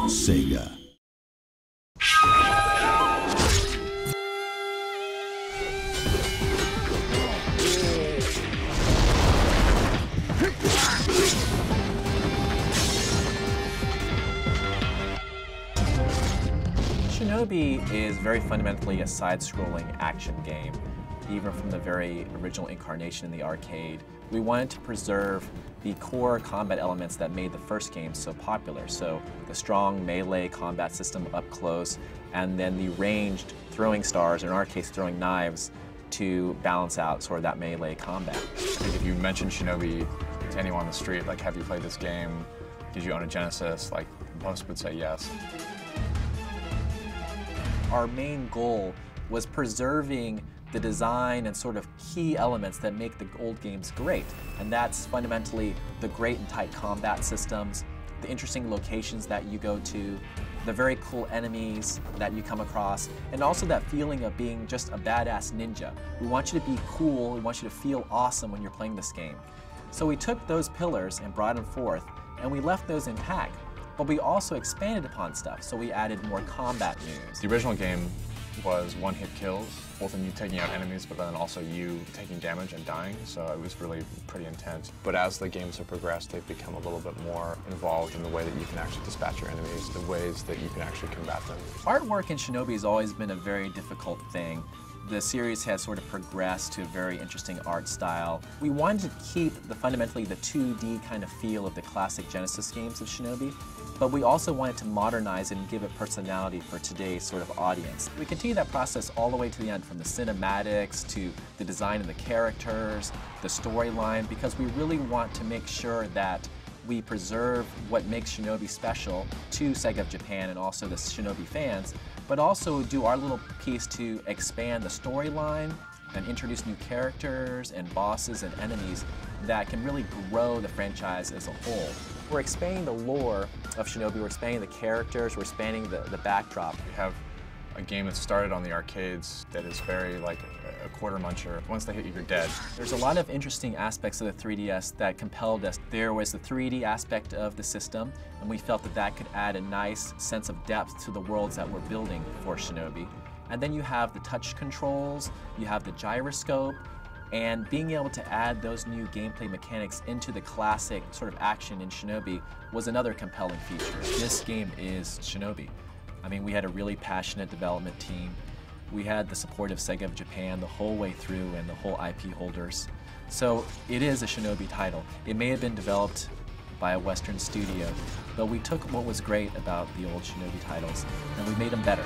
Sega. Shinobi is very fundamentally a side-scrolling action game. Even from the very original incarnation in the arcade, we wanted to preserve the core combat elements that made the first game so popular. So the strong melee combat system up close, and then the ranged throwing stars, or in our case throwing knives, to balance out sort of that melee combat. I think if you mention Shinobi to anyone on the street, like, have you played this game? Did you own a Genesis? Like, most would say yes. Our main goal was preserving the design and sort of key elements that make the old games great. And that's fundamentally the great and tight combat systems, the interesting locations that you go to, the very cool enemies that you come across, and also that feeling of being just a badass ninja. We want you to be cool, we want you to feel awesome when you're playing this game. So we took those pillars and brought them forth, and we left those intact. But we also expanded upon stuff, so we added more combat moves. The original game was one-hit kills, both in you taking out enemies, but then also you taking damage and dying, so it was really pretty intense. But as the games have progressed, they've become a little bit more involved in the way that you can actually dispatch your enemies, the ways that you can actually combat them. Artwork in Shinobi has always been a very difficult thing. The series has sort of progressed to a very interesting art style. We wanted to keep fundamentally the 2D kind of feel of the classic Genesis games of Shinobi, but we also wanted to modernize it and give it personality for today's sort of audience. We continue that process all the way to the end, from the cinematics to the design of the characters, the storyline, because we really want to make sure that we preserve what makes Shinobi special to Sega of Japan and also the Shinobi fans, but also do our little piece to expand the storyline and introduce new characters and bosses and enemies that can really grow the franchise as a whole. We're expanding the lore of Shinobi, we're expanding the characters, we're expanding the backdrop. We have a game that started on the arcades that is very like a quarter muncher. Once they hit you, you're dead. There's a lot of interesting aspects of the 3DS that compelled us. There was the 3D aspect of the system, and we felt that that could add a nice sense of depth to the worlds that we're building for Shinobi. And then you have the touch controls, you have the gyroscope, and being able to add those new gameplay mechanics into the classic sort of action in Shinobi was another compelling feature. This game is Shinobi. I mean, we had a really passionate development team. We had the support of Sega of Japan the whole way through and the whole IP holders. So it is a Shinobi title. It may have been developed by a Western studio, but we took what was great about the old Shinobi titles and we made them better.